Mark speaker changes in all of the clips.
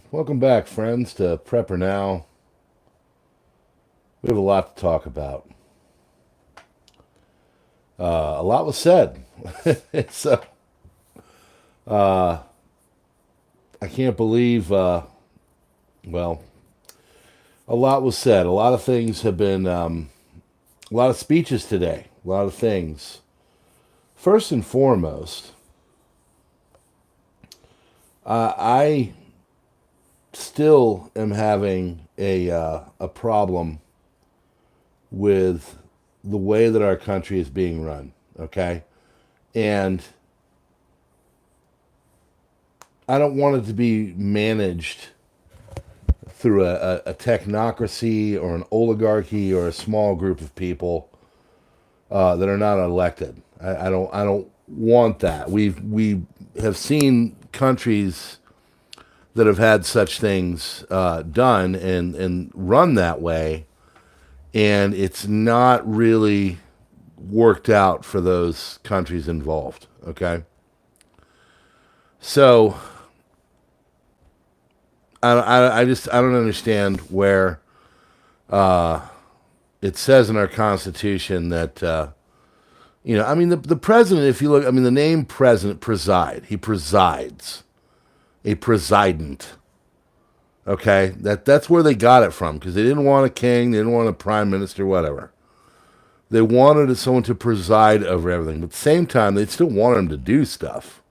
Speaker 1: Welcome back, friends, to PrepperNow. We have a lot to talk about. A lot was said. so, uh, I can't believe, well, a lot was said. A lot of things have been, a lot of speeches today, a lot of things. First and foremost, I still am having a problem with the way that our country is being run, okay? And I don't want it to be managed through a technocracy or an oligarchy or a small group of people that are not elected. I don't want that. We have seen countries that have had such things done and run that way, and it's not really worked out for those countries involved. Okay, so I don't understand where it says in our Constitution that I mean the president. If you look, I mean the name president, he presides, a president. Okay, that's where they got it from, because they didn't want a king, they didn't want a prime minister, whatever. They wanted someone to preside over everything, but at the same time, they still wanted him to do stuff.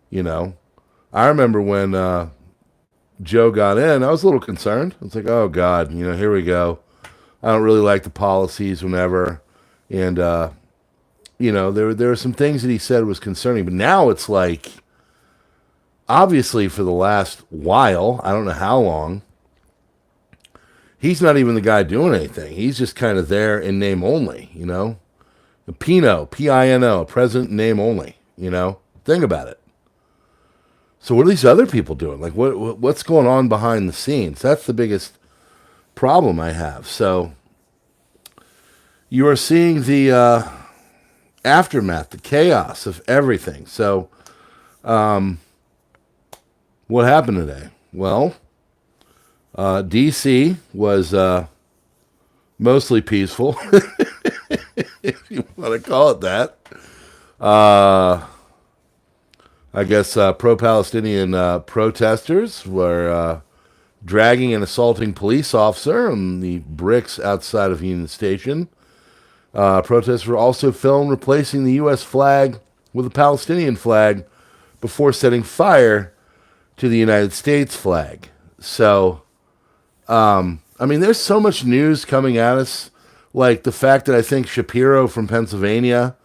Speaker 1: You know, I remember when Joe got in, I was a little concerned. I was like, oh God, here we go. I don't really like the policies, whenever, and there were some things that he said was concerning, but now it's like, obviously, for the last while, I don't know how long, he's not even the guy doing anything. He's just kind of there in name only, Pino, P-I-N-O, president in name only, Think about it. So what are these other people doing? Like, what's going on behind the scenes? That's the biggest problem I have. So you are seeing the aftermath, the chaos of everything. So what happened today? Well, D.C. was mostly peaceful, if you want to call it that. I guess pro-Palestinian protesters were dragging and assaulting police officer on the bricks outside of Union Station. Protesters were also filmed replacing the U.S. flag with a Palestinian flag before setting fire to the United States flag. So, I mean, there's so much news coming at us, like the fact that I think Shapiro from Pennsylvania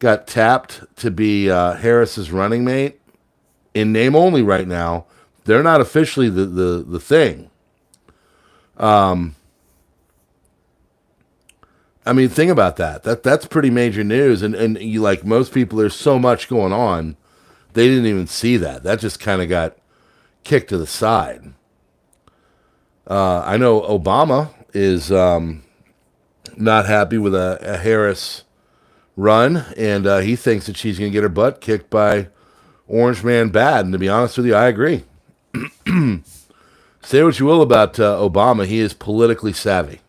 Speaker 1: got tapped to be Harris's running mate in name only right now. They're not officially the thing. I mean, think about that. That's pretty major news, and you, like most people, there's so much going on, they didn't even see that. That just kind of got kicked to the side. I know Obama is not happy with a Harris run, and he thinks that she's going to get her butt kicked by Orange Man Bad. And to be honest with you, I agree. Say what you will about Obama, he is politically savvy.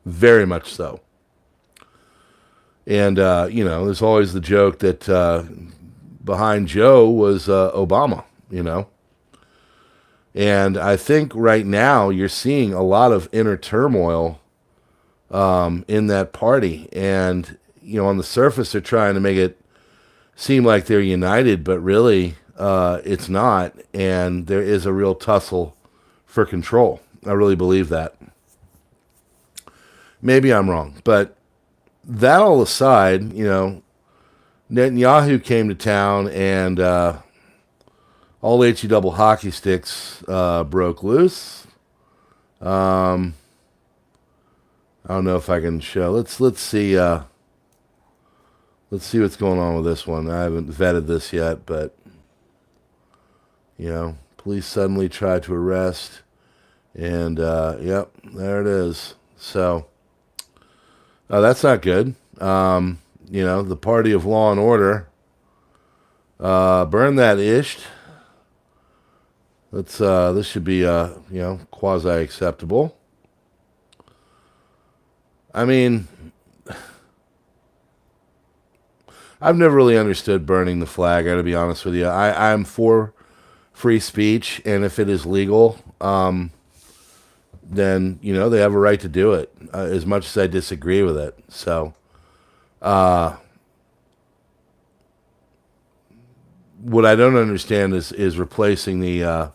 Speaker 1: Very much so. And, there's always the joke that behind Joe was Obama, And I think right now you're seeing a lot of inner turmoil in that party. And, on the surface, they're trying to make it seem like they're united, but really it's not. And there is a real tussle for control. I really believe that. Maybe I'm wrong. But that all aside, Netanyahu came to town and all HE double hockey sticks broke loose. I don't know if I can show. Let's see. Let's see what's going on with this one. I haven't vetted this yet, but police suddenly tried to arrest, and yep, there it is. So that's not good. The party of law and order burned that ish. Let's this should be quasi acceptable. I mean, I've never really understood burning the flag. I got to be honest with you. I'm for free speech, and if it is legal, then they have a right to do it. As much as I disagree with it, so what I don't understand is replacing the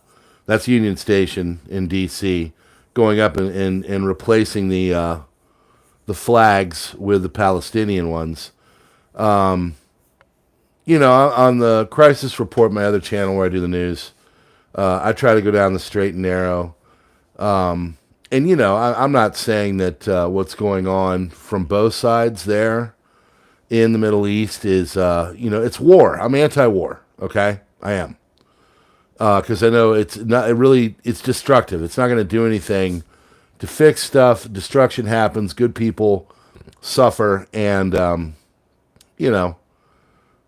Speaker 1: that's Union Station in D.C. going up and replacing the flags with the Palestinian ones. On the Crisis Report, my other channel where I do the news, I try to go down the straight and narrow. I'm not saying that what's going on from both sides there in the Middle East is, it's war. I'm anti-war, okay? I am. Because I know it's destructive. It's not going to do anything to fix stuff. Destruction happens. Good people suffer, and,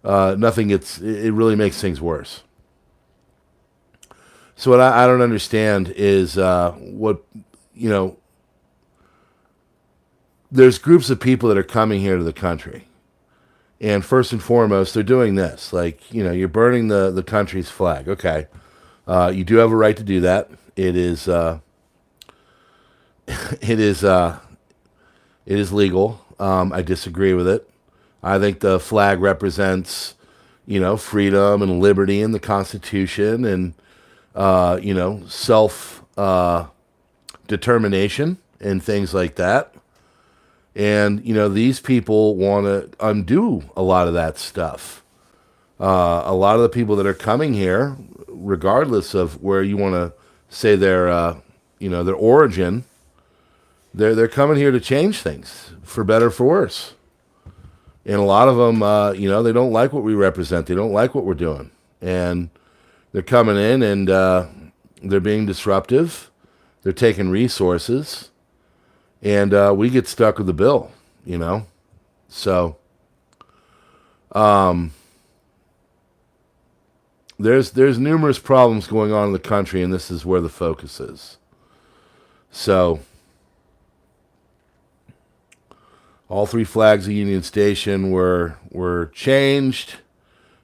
Speaker 1: nothing it really makes things worse. So what I don't understand is there's groups of people that are coming here to the country. And first and foremost, they're doing this. Like, you're burning the country's flag. Okay. You do have a right to do that. It is legal. I disagree with it. I think the flag represents, freedom and liberty and the Constitution and, self determination and things like that. And, these people want to undo a lot of that stuff. A lot of the people that are coming here, regardless of where you want to say their origin, they're coming here to change things for better or for worse. And a lot of them, they don't like what we represent. They don't like what we're doing. And they're coming in and they're being disruptive. They're taking resources. And we get stuck with the bill, So there's numerous problems going on in the country, and this is where the focus is. So all three flags of Union Station were changed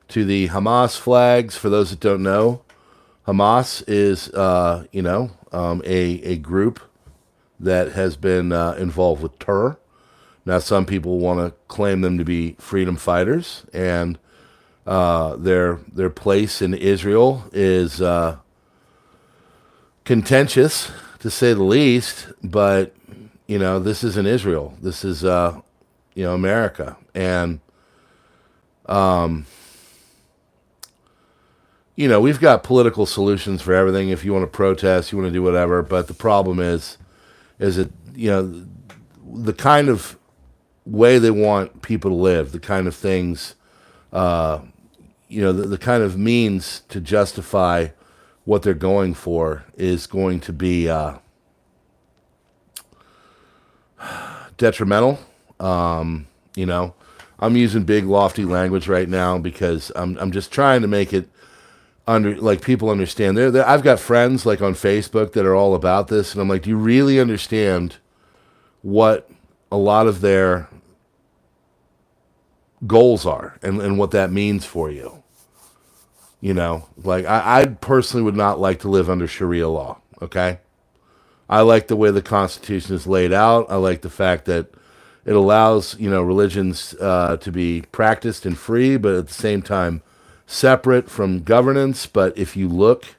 Speaker 1: to the Hamas flags. For those that don't know, Hamas is a group that has been involved with terror. Now, some people want to claim them to be freedom fighters, and their place in Israel is contentious, to say the least. But this isn't Israel. This is America, and we've got political solutions for everything. If you want to protest, you want to do whatever. But the problem is it, the kind of way they want people to live, the kind of things, the kind of means to justify what they're going for is going to be detrimental. I'm using big, lofty language right now because I'm just trying to make it people understand. I've got friends on Facebook that are all about this, and I'm like, do you really understand what a lot of their goals are and what that means for you? I personally would not like to live under Sharia law. Okay, I like the way the Constitution is laid out. I like the fact that it allows religions to be practiced and free, but at the same time separate from governance. But if you look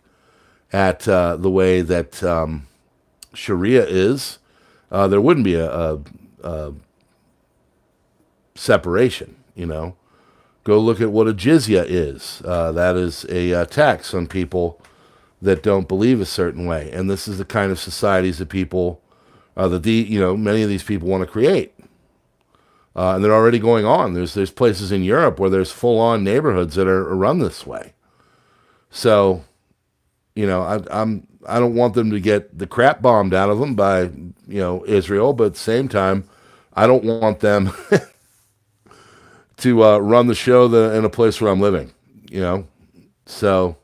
Speaker 1: at the way that Sharia is, there wouldn't be a separation. Go look at what a jizya is. That is a tax on people that don't believe a certain way, and this is the kind of societies that people, many of these people want to create. And they're already going on. There's places in Europe where there's full-on neighborhoods that are run this way. So, I don't want them to get the crap bombed out of them by, Israel, but at the same time, I don't want them to run the show in a place where I'm living, So,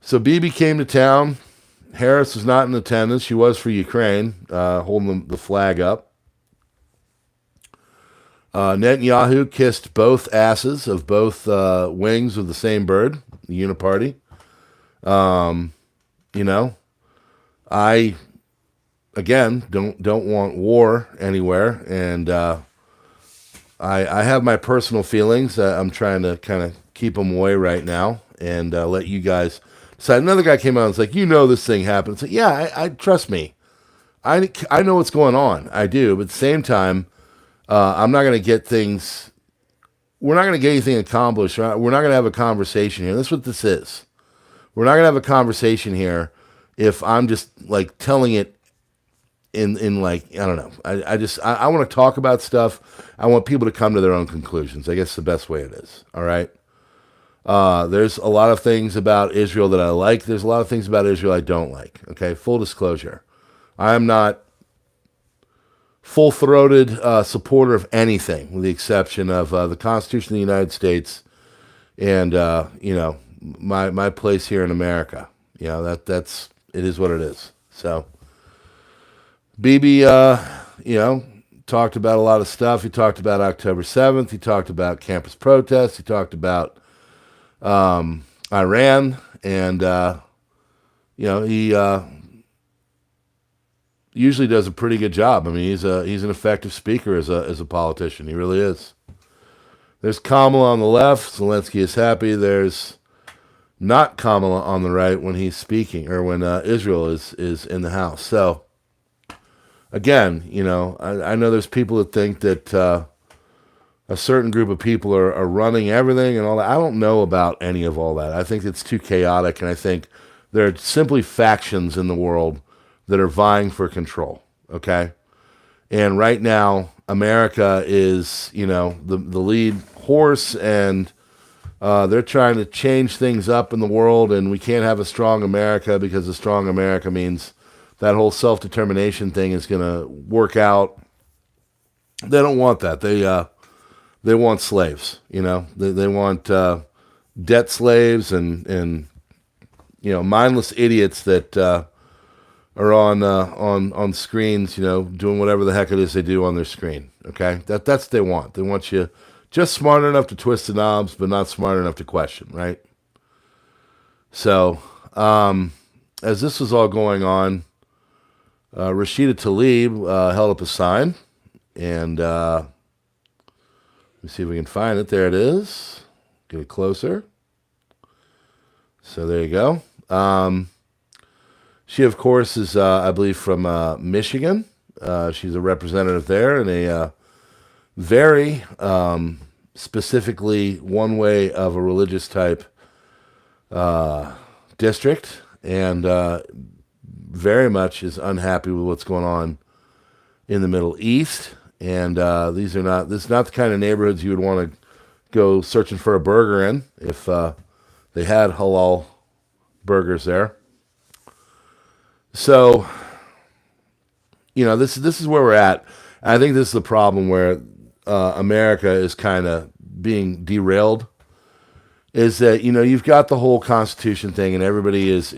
Speaker 1: So Bibi came to town. Harris was not in attendance. She was for Ukraine, holding the flag up. Netanyahu kissed both asses of both wings of the same bird, the uniparty. I again don't want war anywhere, and I have my personal feelings. I'm trying to kind of keep them away right now and let you guys decide. Another guy came out and was like, this thing happened. It's like, yeah, I trust me. I know what's going on. I do, but at the same time, I'm not going to get things. We're not going to get anything accomplished. We're not going to have a conversation here. That's what this is. We're not going to have a conversation here if I'm just like telling it in like, I don't know. I want to talk about stuff. I want people to come to their own conclusions. I guess the best way it is. All right. There's a lot of things about Israel that I like. There's a lot of things about Israel I don't like. Okay. Full disclosure. I'm not full-throated supporter of anything, with the exception of the Constitution of the United States and, my place here in America. That's it is what it is. So Bibi, talked about a lot of stuff. He talked about October 7th. He talked about campus protests. He talked about Iran. And, he usually does a pretty good job. I mean, he's an effective speaker as a politician. He really is. There's Kamala on the left. Zelensky is happy. There's not Kamala on the right when he's speaking, or when Israel is in the house. So, again, I know there's people that think that a certain group of people are running everything and all that. I don't know about any of all that. I think it's too chaotic, and I think there are simply factions in the world that are vying for control, okay? And right now, America is, the lead horse, and they're trying to change things up in the world, and we can't have a strong America because a strong America means that whole self-determination thing is going to work out. They don't want that. They want slaves, They want debt slaves and mindless idiots that are on screens, doing whatever the heck it is they do on their screen. Okay, that's what they want. They want you just smart enough to twist the knobs, but not smart enough to question, right? So, as this was all going on, Rashida Talib held up a sign, and let me see if we can find it. There it is. Get it closer. So there you go. She, of course, is, I believe, from Michigan. She's a representative there in a very specifically one way of a religious type district, and very much is unhappy with what's going on in the Middle East. And this is not the kind of neighborhoods you would want to go searching for a burger in if they had halal burgers there. So, this is where we're at. I think this is the problem where America is kind of being derailed, is that, you've got the whole Constitution thing, and everybody is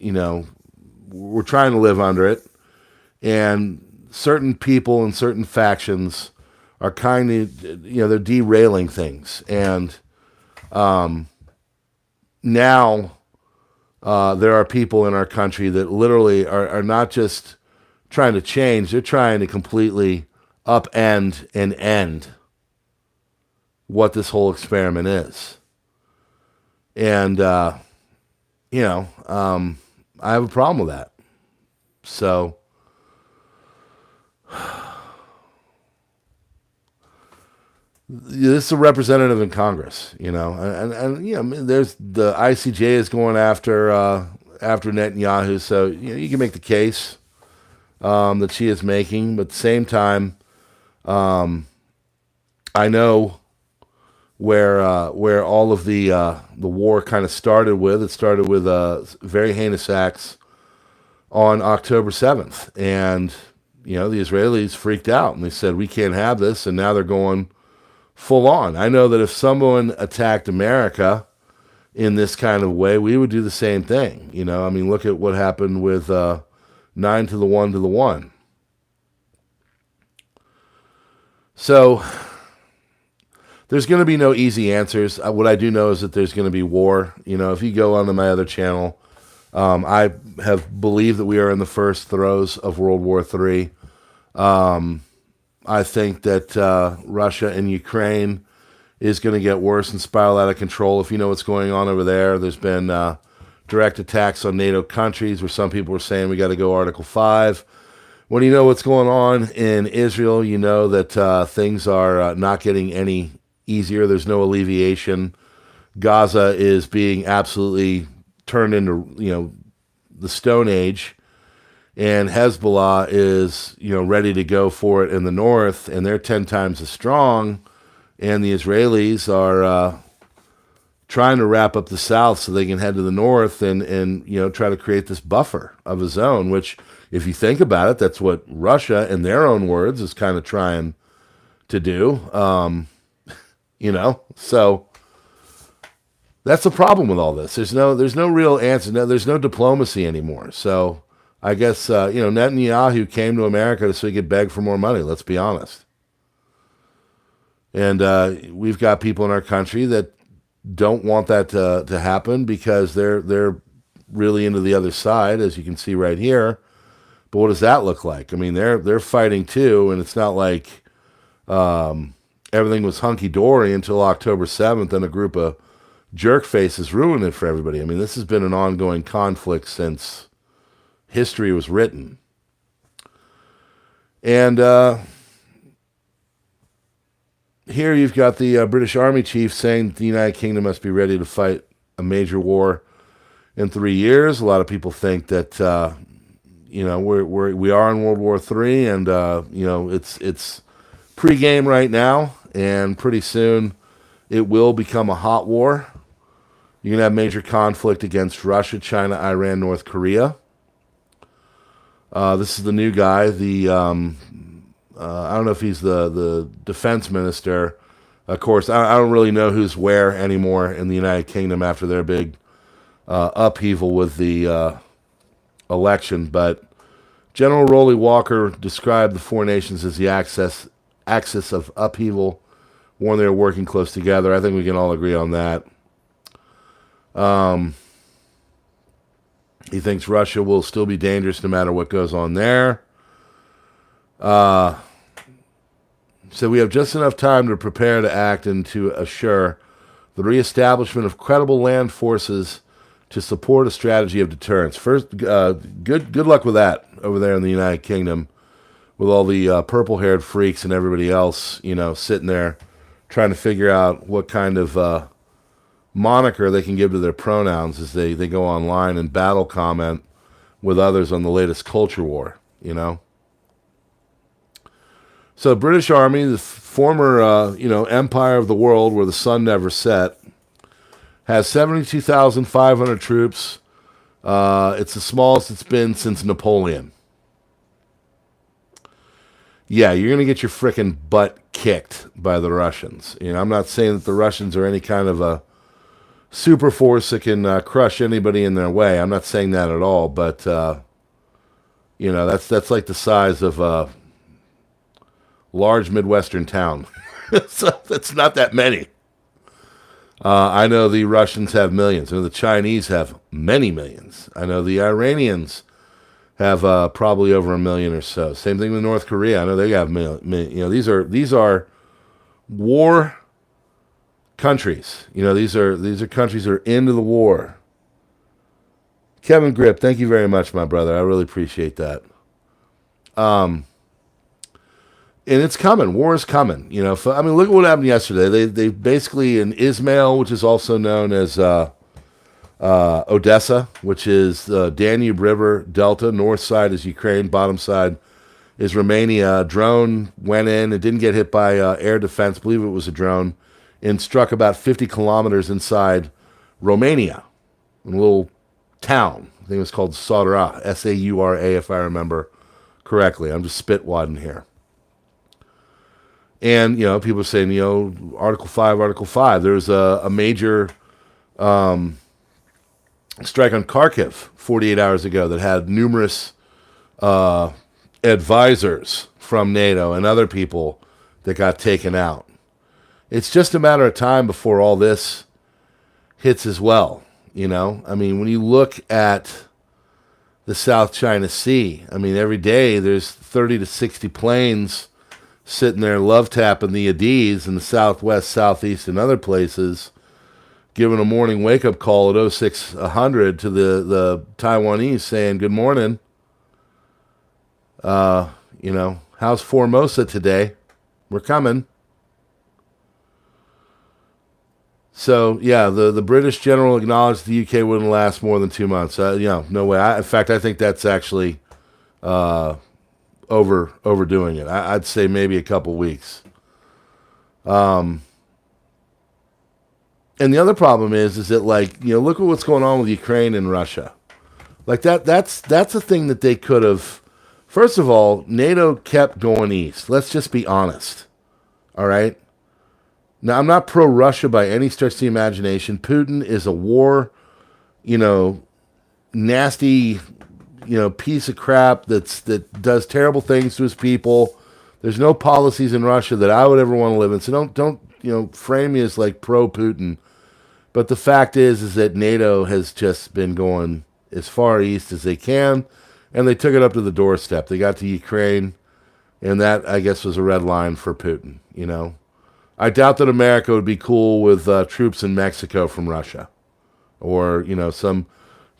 Speaker 1: we're trying to live under it, and certain people and certain factions are kind of, they're derailing things. And now there are people in our country that literally are not just trying to change, they're trying to completely upend and end what this whole experiment is. And, I have a problem with that. So, this is a representative in Congress, and there's the ICJ is going after Netanyahu, so you can make the case that she is making, but at the same time, I know where all of the war kind of started with. It started with very heinous acts on October 7th, and the Israelis freaked out and they said we can't have this, and now they're going full on. I know that if someone attacked America in this kind of way, we would do the same thing. You know, I mean, look at what happened with 9 to the 1 to the 1. So there's going to be no easy answers. What I do know is that there's going to be war. You know, if you go onto my other channel, I have believed that we are in the first throes of World War III. I think that Russia and Ukraine is going to get worse and spiral out of control. If you know what's going on over there, there's been direct attacks on NATO countries where some people were saying we got to go Article 5. When you know what's going on in Israel, you know that things are not getting any easier. There's no alleviation. Gaza is being absolutely turned into, you know, the Stone Age, and Hezbollah is, you know, ready to go for it in the north, and they're 10 times as strong, and the Israelis are trying to wrap up the south so they can head to the north and you know, try to create this buffer of a zone, which, if you think about it, that's what Russia, in their own words, is kind of trying to do. You know, so that's the problem with all this. There's no real answer. No, there's no diplomacy anymore. So I guess, you know, Netanyahu came to America so he could beg for more money. Let's be honest. And we've got people in our country that don't want that to happen because they're really into the other side, as you can see right here. But what does that look like? I mean, they're fighting too, and it's not like everything was hunky-dory until October 7th, and a group of jerk faces ruined it for everybody. I mean, this has been an ongoing conflict since history was written. And here you've got the British Army chief saying the United Kingdom must be ready to fight a major war in 3 years. A lot of people think that you know, we are in World War III, and you know, it's pre-game right now, and pretty soon it will become a hot war. You're going to have major conflict against Russia, China, Iran, North Korea. This is the new guy, the I don't know if he's the defense minister. Of course, I don't really know who's where anymore in the United Kingdom after their big upheaval with the election. But General Rolly Walker described the four nations as the axis of upheaval, when they're working close together. I think we can all agree on that. He thinks Russia will still be dangerous no matter what goes on there. So we have just enough time to prepare to act and to assure the reestablishment of credible land forces to support a strategy of deterrence. First, good luck with that over there in the United Kingdom, with all the purple-haired freaks and everybody else, you know, sitting there trying to figure out what kind of moniker they can give to their pronouns as they go online and battle comment with others on the latest culture war, you know. So British Army, the former, you know, empire of the world where the sun never set, has 72,500 troops. It's the smallest it's been since Napoleon. Yeah, you're going to get your frickin' butt kicked by the Russians. You know, I'm not saying that the Russians are any kind of a super force that can crush anybody in their way. I'm not saying that at all, but, you know, that's like the size of a large Midwestern town. So that's not that many. I know the Russians have millions. I know the Chinese have many millions. I know the Iranians have probably over 1 million or so. Same thing with North Korea. I know they have you know, these are war countries. You know, these are countries that are into the war. Kevin Grip, thank you very much, my brother. I really appreciate that. And it's coming. War is coming. You know, I mean, look at what happened yesterday. They basically, in Ismail, which is also known as Odessa, which is the Danube River Delta. North side is Ukraine. Bottom side is Romania. A drone went in. It didn't get hit by air defense. I believe it was a drone. And struck about 50 kilometers inside Romania, in a little town. I think it was called Saura, S-A-U-R-A, if I remember correctly. I'm just spitwadding here. And, you know, people are saying, you know, Article 5. There's a major strike on Kharkiv 48 hours ago that had numerous advisors from NATO and other people that got taken out. It's just a matter of time before all this hits as well. You know, I mean, when you look at the South China Sea, I mean, every day there's 30 to 60 planes sitting there love tapping the Adis in the southwest, southeast, and other places, giving a morning wake-up call at 0600 to the Taiwanese saying, good morning. You know, how's Formosa today? We're coming. So, yeah, the British general acknowledged the UK wouldn't last more than 2 months. You know, no way. In fact, I think that's actually overdoing it. I'd say maybe a couple weeks. And the other problem is that, like, you know, look at what's going on with Ukraine and Russia. Like, that's a thing that they could have. First of all, NATO kept going east. Let's just be honest. All right? Now, I'm not pro-Russia by any stretch of the imagination. Putin is a war, you know, nasty, you know, piece of crap that does terrible things to his people. There's no policies in Russia that I would ever want to live in. So don't you know, frame me as like pro-Putin. But the fact is that NATO has just been going as far east as they can, and they took it up to the doorstep. They got to Ukraine, and that, I guess, was a red line for Putin, you know. I doubt that America would be cool with troops in Mexico from Russia. Or, you know, some,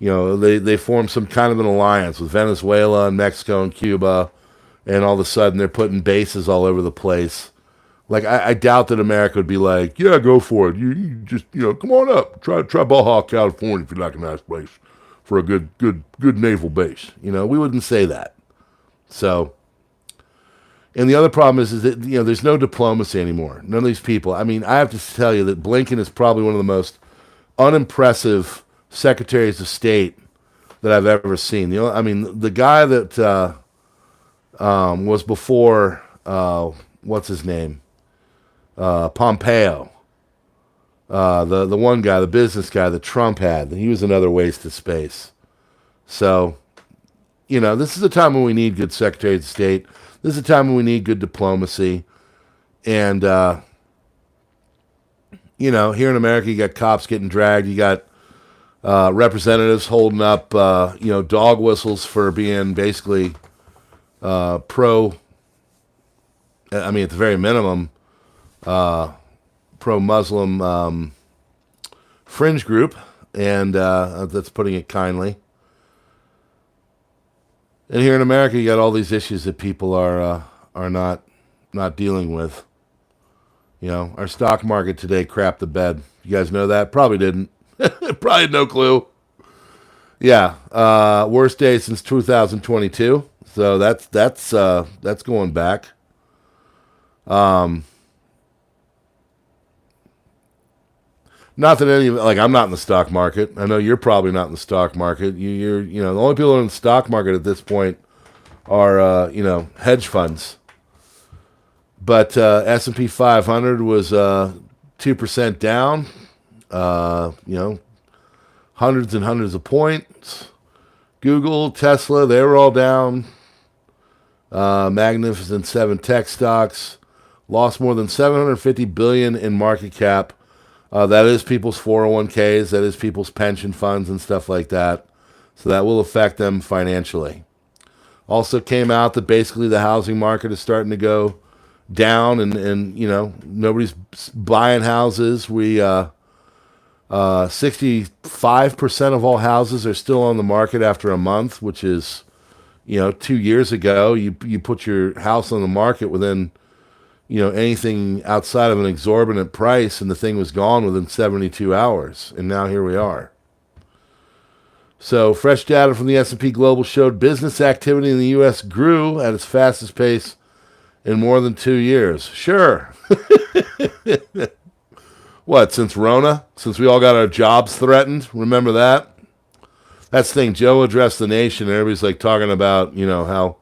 Speaker 1: you know, they formed some kind of an alliance with Venezuela and Mexico and Cuba, and all of a sudden they're putting bases all over the place. Like, I doubt that America would be like, yeah, go for it. You just, you know, come on up. Try Baja, California if you like a nice place for a good naval base. You know, we wouldn't say that. So, and the other problem is that, you know, there's no diplomacy anymore. None of these people. I mean, I have to tell you that Blinken is probably one of the most unimpressive secretaries of state that I've ever seen. You know, I mean, the guy that was before, what's his name? Pompeo. The one guy, the business guy that Trump had. He was another waste of space. So, you know, this is a time when we need good secretaries of state. This is a time when we need good diplomacy. And, you know, here in America, you got cops getting dragged. You got representatives holding up, you know, dog whistles for being basically pro, I mean, at the very minimum, pro-Muslim fringe group. And that's putting it kindly. And here in America, you got all these issues that people are not dealing with. You know, our stock market today crapped the bed. You guys know that? Probably didn't. Probably had no clue. Yeah, worst day since 2022. So that's going back. Not that any, like, I'm not in the stock market. I know you're probably not in the stock market. You know, the only people in the stock market at this point are, you know, hedge funds. But S&P 500 was 2% down. You know, hundreds and hundreds of points. Google, Tesla, they were all down. Magnificent Seven tech stocks lost more than $750 billion in market cap. That is people's 401ks, that is people's pension funds and stuff like that. So that will affect them financially. Also came out that basically the housing market is starting to go down, and you know, nobody's buying houses. 65% of all houses are still on the market after a month, which is, you know, 2 years ago, you put your house on the market within, you know, anything outside of an exorbitant price, and the thing was gone within 72 hours. And now here we are. So fresh data from the S&P Global showed business activity in the U.S. grew at its fastest pace in more than 2 years. Sure. What, since Rona? Since we all got our jobs threatened? Remember that? That's the thing. Joe addressed the nation, and everybody's like talking about, you know,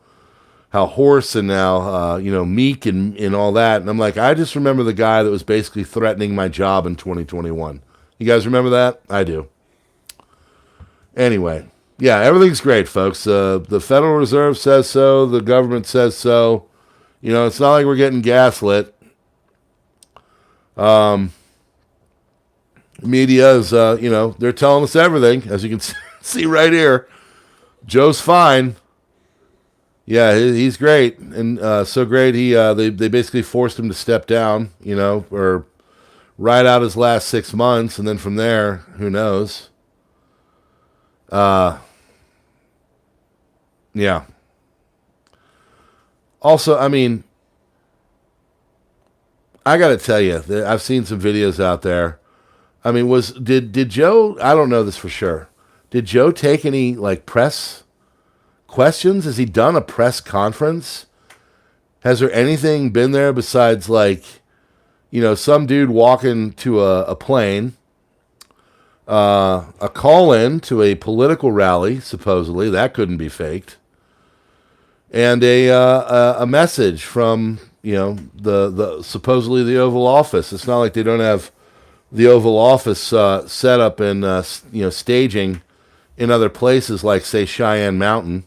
Speaker 1: how hoarse and now, you know, meek and all that. And I'm like, I just remember the guy that was basically threatening my job in 2021. You guys remember that? I do. Anyway, yeah, everything's great, folks. The Federal Reserve says so. The government says so. You know, it's not like we're getting gaslit. Media is, they're telling us everything, as you can see right here. Joe's fine. Yeah, he's great, and so great. They basically forced him to step down, or ride out his last 6 months, and then from there, who knows? Yeah. Also, I mean, I got to tell you, I've seen some videos out there. I mean, did Joe? I don't know this for sure. Did Joe take any press questions? Has he done a press conference? Has there anything been there besides some dude walking to a plane, a call-in to a political rally, supposedly that couldn't be faked, and a message from the supposedly the Oval Office. It's not like they don't have the Oval Office set up and staging in other places like, say, Cheyenne Mountain.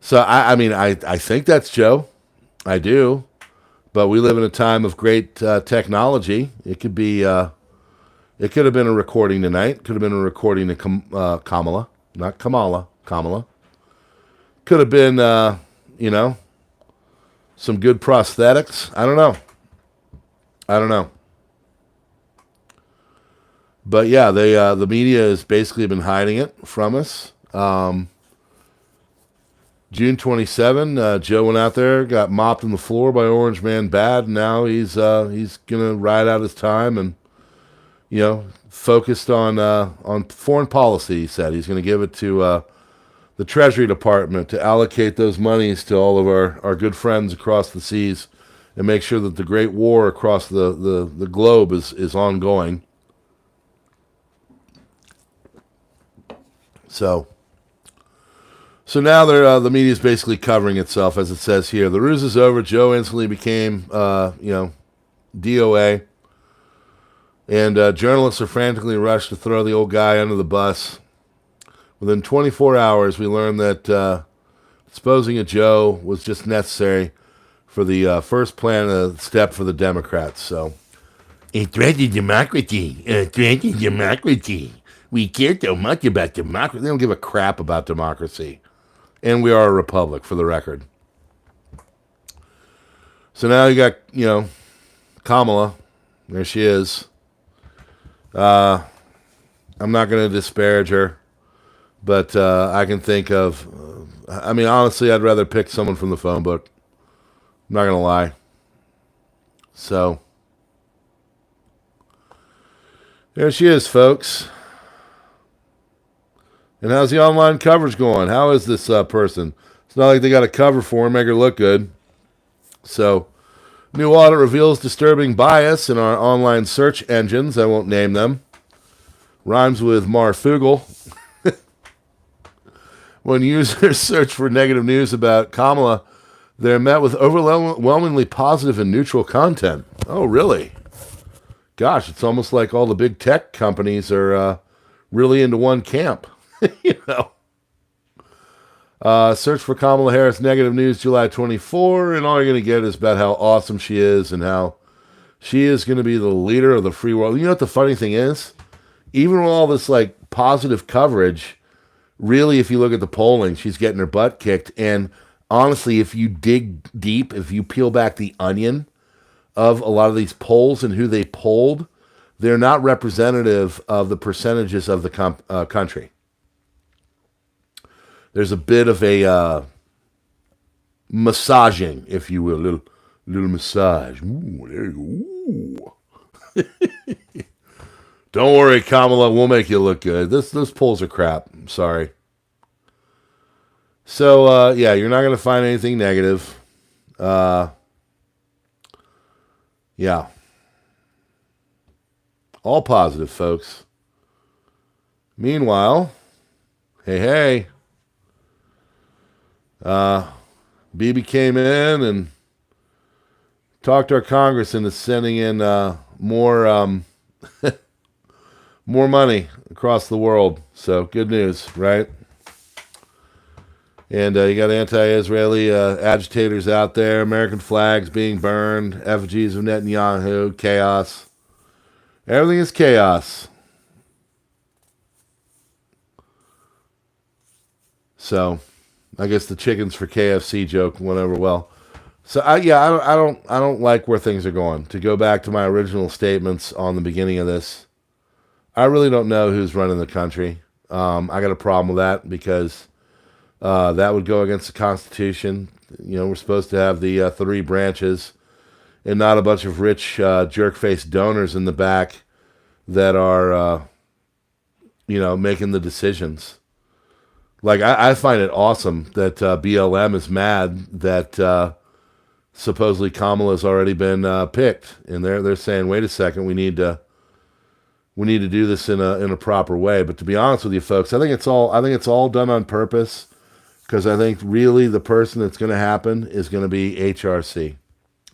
Speaker 1: So I think that's Joe. I do. But we live in a time of great technology. It could be, it could have been a recording tonight. Could have been a recording of Kamala, not Kamala, Kamala. Could have been, some good prosthetics. I don't know. But yeah, the media has basically been hiding it from us. June 27, Joe went out there, got mopped on the floor by Orange Man Bad. And now he's gonna ride out his time and focused on foreign policy. He said he's gonna give it to the Treasury Department to allocate those monies to all of our good friends across the seas and make sure that the great war across the globe is ongoing. So now the media is basically covering itself, as it says here. The ruse is over. Joe instantly became, DOA. And journalists are frantically rushed to throw the old guy under the bus. Within 24 hours, we learned that disposing of Joe was just necessary for the first plan step for the Democrats. So, a threat to democracy. A threat to democracy. We care so much about democracy. They don't give a crap about democracy. And we are a republic, for the record. So now you got, Kamala. There she is. I'm not going to disparage her. But I can think of... honestly, I'd rather pick someone from the phone book. I'm not going to lie. So... there she is, folks. And how's the online coverage going? How is this person? It's not like they got a cover for her, make her look good. So, new audit reveals disturbing bias in our online search engines. I won't name them. Rhymes with Marfugal. When users search for negative news about Kamala, they're met with overwhelmingly positive and neutral content. Oh, really? Gosh, it's almost like all the big tech companies are really into one camp. Search for Kamala Harris negative news July 24, and all you're going to get is about how awesome she is and how she is going to be the leader of the free world. You know what the funny thing is? Even with all this positive coverage, really, if you look at the polling, she's getting her butt kicked. And honestly, if you dig deep, if you peel back the onion of a lot of these polls and who they polled, they're not representative of the percentages of the country. There's a bit of a massaging, if you will, little massage. Ooh, there you go. Don't worry, Kamala, we'll make you look good. Those polls are crap. I'm sorry. So, yeah, you're not going to find anything negative. Yeah. All positive, folks. Meanwhile, hey. Bibi came in and talked our Congress into sending in more more money across the world. So good news, right? And you got anti-Israeli agitators out there, American flags being burned, effigies of Netanyahu, chaos. Everything is chaos. So, I guess the chickens for KFC joke went over well. So, I don't like where things are going. To go back to my original statements on the beginning of this, I really don't know who's running the country. I got a problem with that because that would go against the Constitution. You know, we're supposed to have the three branches and not a bunch of rich jerk-faced donors in the back that are, making the decisions. Like, I find it awesome that BLM is mad that supposedly Kamala's already been picked, and they're saying, wait a second, we need to do this in a proper way. But to be honest with you, folks, I think it's all done on purpose, because I think really the person that's going to happen is going to be HRC.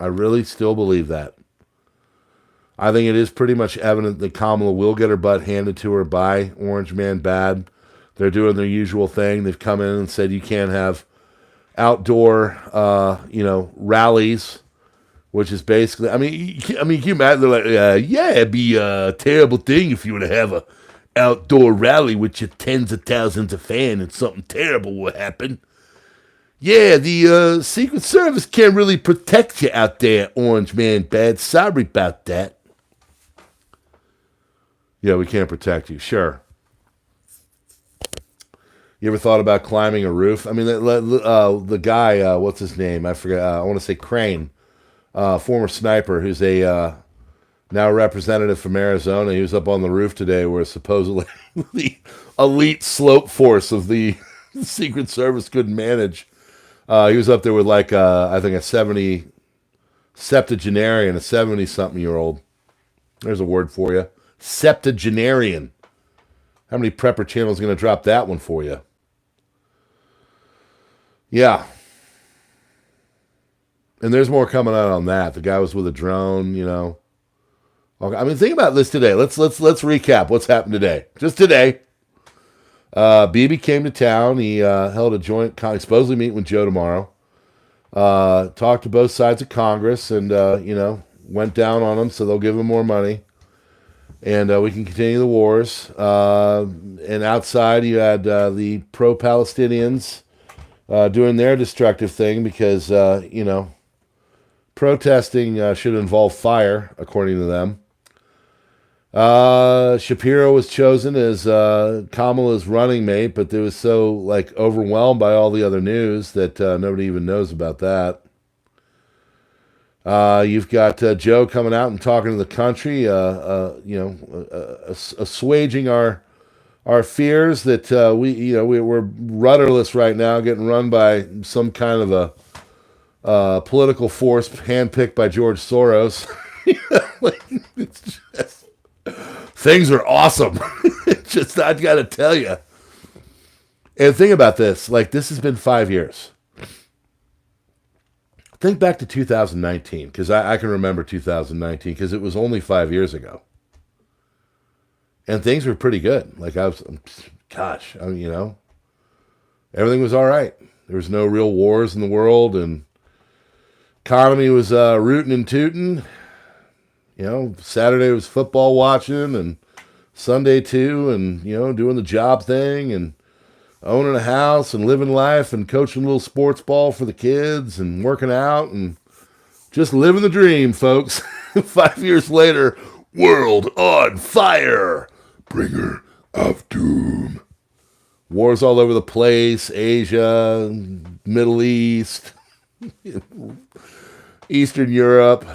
Speaker 1: I really still believe that. I think it is pretty much evident that Kamala will get her butt handed to her by Orange Man Bad. They're doing their usual thing. They've come in and said you can't have outdoor, rallies, which is basically, I mean, can you imagine? They're like, yeah, it'd be a terrible thing if you were to have a outdoor rally with your tens of thousands of fans and something terrible will happen. Yeah, the Secret Service can't really protect you out there, Orange Man Bad. Sorry about that. Yeah, we can't protect you. Sure. You ever thought about climbing a roof? I mean, the guy, what's his name? I forget. I want to say Crane, former sniper, who's a now representative from Arizona. He was up on the roof today where supposedly the elite slope force of the Secret Service couldn't manage. He was up there with I think a 70 septuagenarian, a 70-something-year-old. There's a word for you. Septuagenarian. How many Prepper channels going to drop that one for you? Yeah. And there's more coming out on that. The guy was with a drone, Okay, I mean, think about this today. Let's recap what's happened today. Just today. Bibi came to town. He held a joint, supposedly meeting with Joe tomorrow. Talked to both sides of Congress and, went down on them, so they'll give him more money. And we can continue the wars. And outside, you had the pro-Palestinians doing their destructive thing because, protesting should involve fire, according to them. Shapiro was chosen as Kamala's running mate, but they was so overwhelmed by all the other news that nobody even knows about that. You've got Joe coming out and talking to the country, assuaging our fears that we're rudderless right now, getting run by some kind of a political force handpicked by George Soros. It's just, things are awesome. It's just, I got to tell you. And think about this. This has been 5 years. Think back to 2019, because I can remember 2019, because it was only 5 years ago. And things were pretty good. Everything was all right. There was no real wars in the world, and economy was rootin' and tootin'. Saturday was football watching, and Sunday too, and, doing the job thing, and owning a house, and living life, and coaching a little sports ball for the kids, and working out, and just living the dream, folks. 5 years later, world on fire. Bringer of doom. Wars all over the place, Asia, Middle East, Eastern Europe.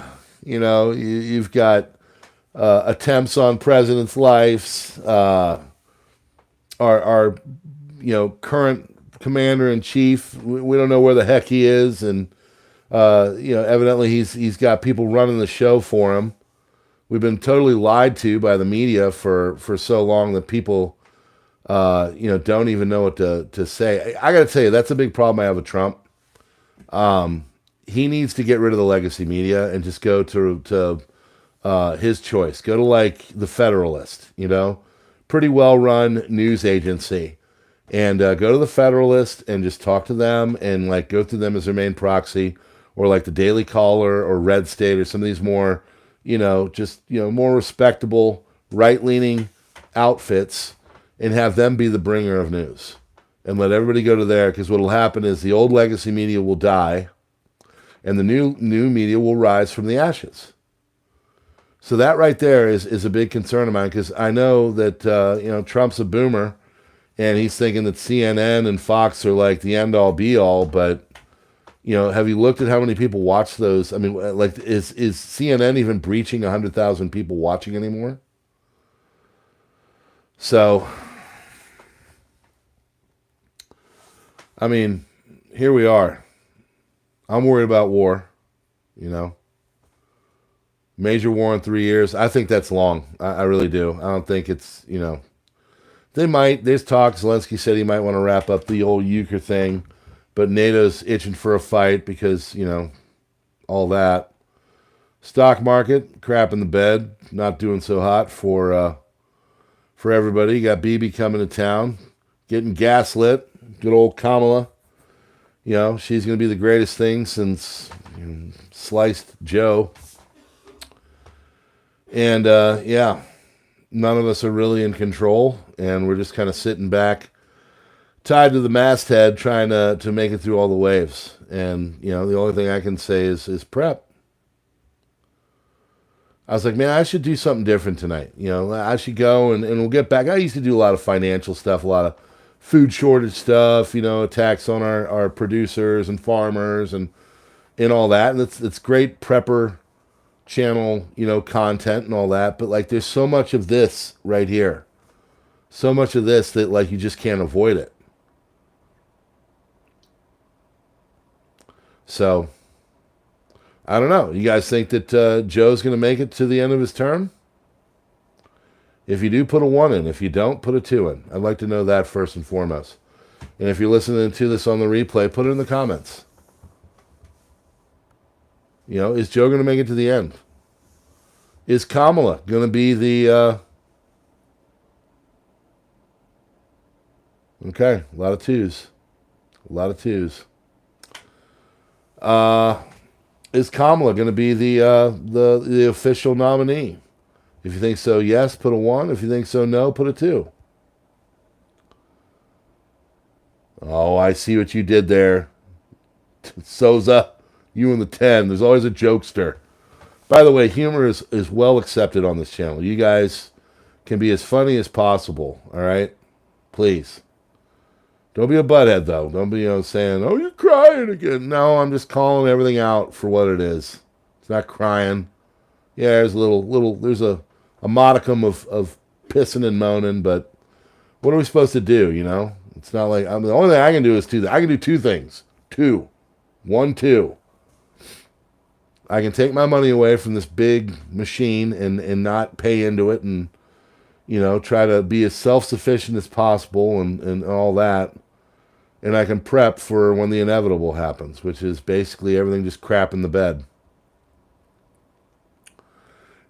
Speaker 1: You've got attempts on presidents' lives. Our current commander-in-chief, we don't know where the heck he is, and evidently he's got people running the show for him. We've been totally lied to by the media for so long that people don't even know what to say. I got to tell you, that's a big problem I have with Trump. he needs to get rid of the legacy media and just go to his choice. Go to like the Federalist, pretty well run news agency, and go to the Federalist and just talk to them and like go through them as their main proxy, or like the Daily Caller or Red State or some of these more, more respectable right leaning outfits, and have them be the bringer of news, and let everybody go to there, because what will happen is the old legacy media will die, and the new media will rise from the ashes. So that right there is a big concern of mine, because I know that Trump's a boomer, and he's thinking that CNN and Fox are like the end all be all. But have you looked at how many people watch those? I mean, like, is CNN even breaching 100,000 people watching anymore? So, I mean, here we are. I'm worried about war, Major war in 3 years. I think that's long. I really do. I don't think it's, they might. There's talk. Zelensky said he might want to wrap up the old Euchre thing, but NATO's itching for a fight because, all that. Stock market, crap in the bed, not doing so hot for everybody. You got Bibi coming to town, getting gaslit. Good old Kamala. She's going to be the greatest thing since sliced Joe. And, none of us are really in control, and we're just kind of sitting back, tied to the masthead, trying to make it through all the waves. And, the only thing I can say is prep. I was like, man, I should do something different tonight. I should go and we'll get back. I used to do a lot of financial stuff, a lot of food shortage stuff, attacks on our producers and farmers and all that. And it's great prepper channel, content and all that. But like, there's so much of this right here. So much of this that like, you just can't avoid it. So, I don't know. You guys think that Joe's going to make it to the end of his term? If you do, put a 1 in. If you don't, put a 2 in. I'd like to know that first and foremost. And if you're listening to this on the replay, put it in the comments. Is Joe going to make it to the end? Is Kamala going to be the... Okay, a lot of 2s. A lot of 2s. Is Kamala going to be the official nominee? If you think so, yes, put a 1. If you think so, no, put a 2. Oh, I see what you did there. Souza, you and the 10. There's always a jokester. By the way, humor is well accepted on this channel. You guys can be as funny as possible, all right? Please. Don't be a butthead, though. Don't be, saying, oh, you're crying again. No, I'm just calling everything out for what it is. It's not crying. Yeah, there's there's a modicum of pissing and moaning, but what are we supposed to do, It's not like, the only thing I can do is I can do 2 things. 2. 1, 2. I can take my money away from this big machine and not pay into it and, try to be as self-sufficient as possible and all that. And I can prep for when the inevitable happens, which is basically everything just crap in the bed.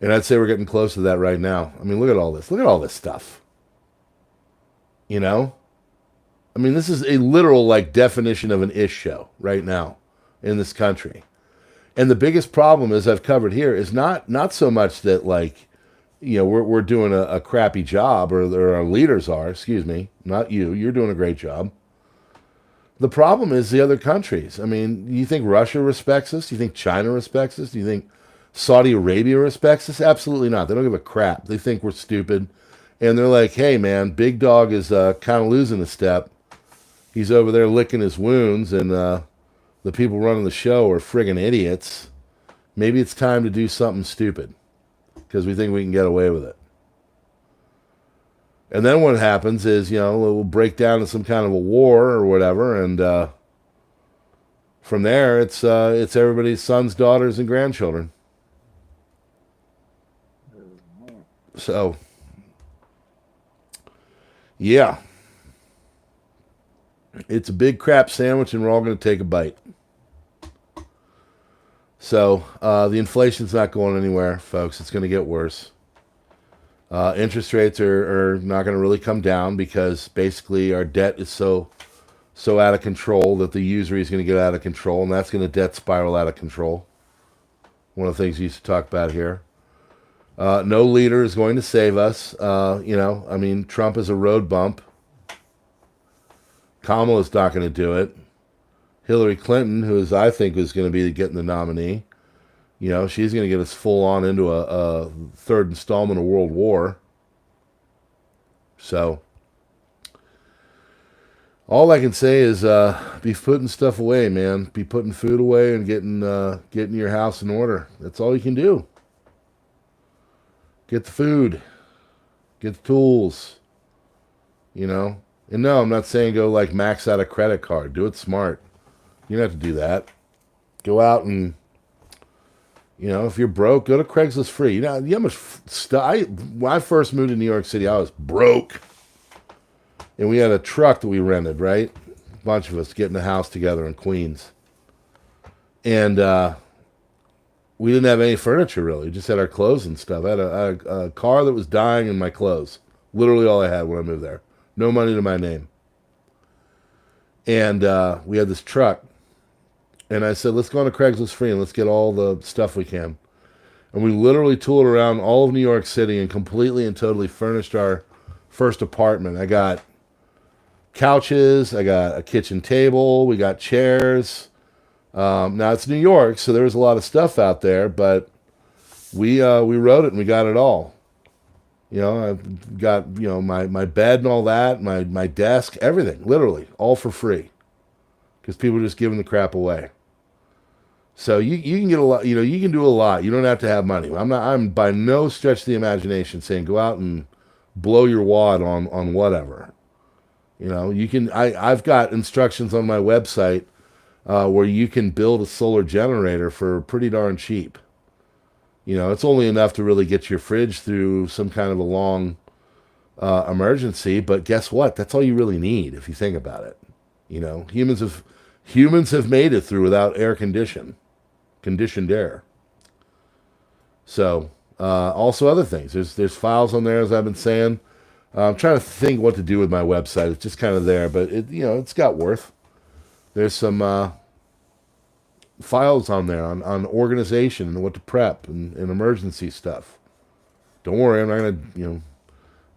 Speaker 1: And I'd say we're getting close to that right now. I mean, look at all this. Look at all this stuff. I mean, this is a literal, definition of an ish show right now in this country. And the biggest problem, as I've covered here, is not so much that, we're doing a crappy job, or our leaders are, excuse me, not you. You're doing a great job. The problem is the other countries. I mean, you think Russia respects us? Do you think China respects us? Do you think Saudi Arabia respects us? Absolutely not. They don't give a crap. They think we're stupid. And they're like, hey, man, Big Dog is kind of losing a step. He's over there licking his wounds, and the people running the show are friggin' idiots. Maybe it's time to do something stupid because we think we can get away with it. And then what happens is, we'll break down in some kind of a war or whatever, and from there, it's everybody's sons, daughters, and grandchildren. So, yeah. It's a big crap sandwich, and we're all going to take a bite. So the inflation's not going anywhere, folks. It's going to get worse. Interest rates are not going to really come down because basically our debt is so out of control that the usury is going to get out of control, and that's going to debt spiral out of control. One of the things we used to talk about here. No leader is going to save us. Trump is a road bump. Kamala's not going to do it. Hillary Clinton, I think is going to be getting the nominee, she's going to get us full on into a third installment of World War. So all I can say is be putting stuff away, man. Be putting food away and getting your house in order. That's all you can do. Get the food. Get the tools. And no, I'm not saying go like max out a credit card. Do it smart. You don't have to do that. Go out and, if you're broke, go to Craigslist Free. You know how much stuff. When I first moved to New York City, I was broke. And we had a truck that we rented, right? A bunch of us getting a house together in Queens. And we didn't have any furniture, really. We just had our clothes and stuff. I had a car that was dying and my clothes. Literally all I had when I moved there. No money to my name. And we had this truck. And I said, let's go on to Craigslist Free and let's get all the stuff we can. And we literally toured around all of New York City and completely and totally furnished our first apartment. I got couches, I got a kitchen table, we got chairs. Now it's New York, so there was a lot of stuff out there, but we wrote it and we got it all. I've got my bed and all that, my desk, everything, literally all for free, because people are just giving the crap away. So you can get a lot, you can do a lot. You don't have to have money. I'm by no stretch of the imagination saying go out and blow your wad on whatever. You can. I've got instructions on my website where you can build a solar generator for pretty darn cheap. It's only enough to really get your fridge through some kind of a long emergency. But guess what? That's all you really need if you think about it. Humans have made it through without conditioned air. So also other things. There's files on there, as I've been saying. I'm trying to think what to do with my website. It's just kind of there, but it's got worth. There's some files on there on organization and what to prep and emergency stuff. Don't worry, I'm not going to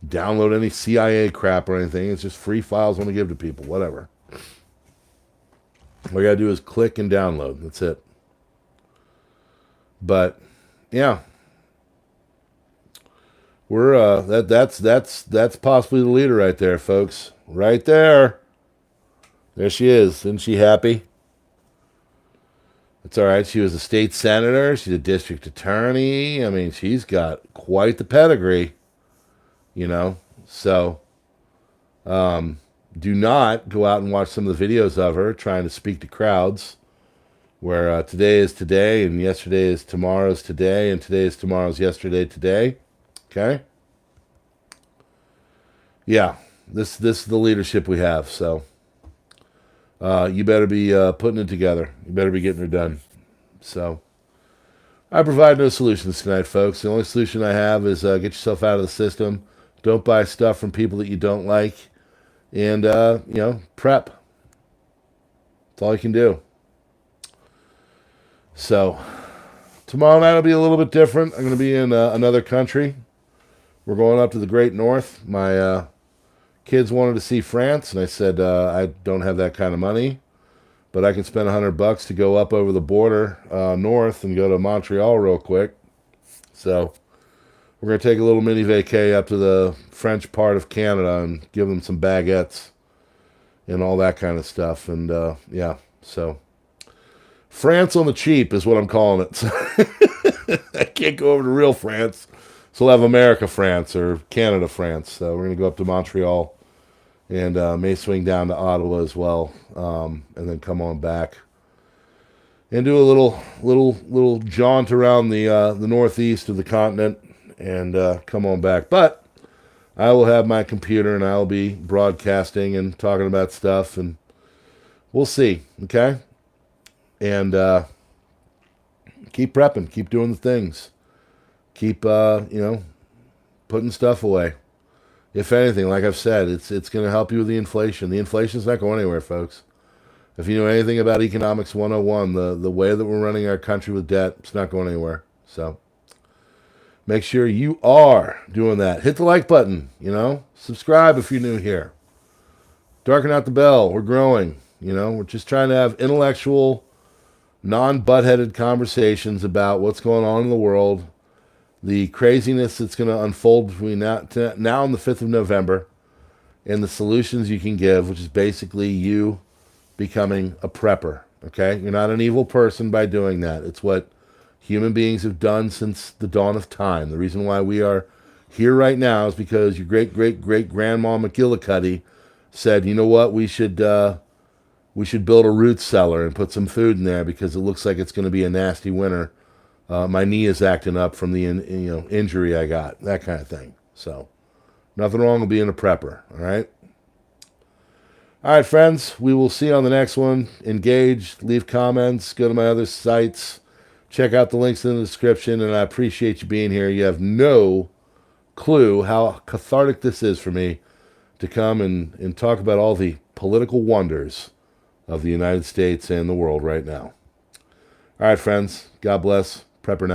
Speaker 1: download any CIA crap or anything. It's just free files I want to give to people, whatever. All you got to do is click and download. That's it. But yeah. We're that's possibly the leader right there, folks. Right there. There she is. Isn't she happy? It's all right. She was a state senator. She's a district attorney. I mean, she's got quite the pedigree. So do not go out and watch some of the videos of her trying to speak to crowds where today is today and yesterday is tomorrow's today and today is tomorrow's yesterday today. Okay? Yeah, this is the leadership we have, so you better be putting it together. You better be getting it done. So I provide no solutions tonight, folks. The only solution I have is get yourself out of the system. Don't buy stuff from people that you don't like. And, prep. That's all you can do. So tomorrow night will be a little bit different. I'm going to be in another country. We're going up to the Great North. My kids wanted to see France, and I said, I don't have that kind of money, but I can spend $100 to go up over the border north and go to Montreal real quick. So we're going to take a little mini vacay up to the French part of Canada and give them some baguettes and all that kind of stuff. And, so France on the cheap is what I'm calling it. So I can't go over to real France. So we'll have America France or Canada France. So we're going to go up to Montreal and may swing down to Ottawa as well, and then come on back and do a little jaunt around the northeast of the continent and come on back. But I will have my computer and I'll be broadcasting and talking about stuff, and we'll see. Okay, and keep prepping, keep doing the things, keep putting stuff away. If anything, like I've said, it's going to help you with the inflation. The inflation's not going anywhere, folks. If you know anything about economics 101, the way that we're running our country with debt, it's not going anywhere. So make sure you are doing that. Hit the like button, Subscribe if you're new here. Darken out the bell. We're growing. We're just trying to have intellectual, non-butt-headed conversations about what's going on in the world, the craziness that's going to unfold between now and the 5th of November, and the solutions you can give, which is basically you becoming a prepper, okay? You're not an evil person by doing that. It's what human beings have done since the dawn of time. The reason why we are here right now is because your great-great-great-grandma McGillicuddy said, you know what, we should build a root cellar and put some food in there because it looks like it's going to be a nasty winter. My knee is acting up from the injury I got, that kind of thing. So nothing wrong with being a prepper, all right? All right, friends, we will see you on the next one. Engage, leave comments, go to my other sites, check out the links in the description, and I appreciate you being here. You have no clue how cathartic this is for me to come and talk about all the political wonders of the United States and the world right now. All right, friends, God bless. PrepperNow.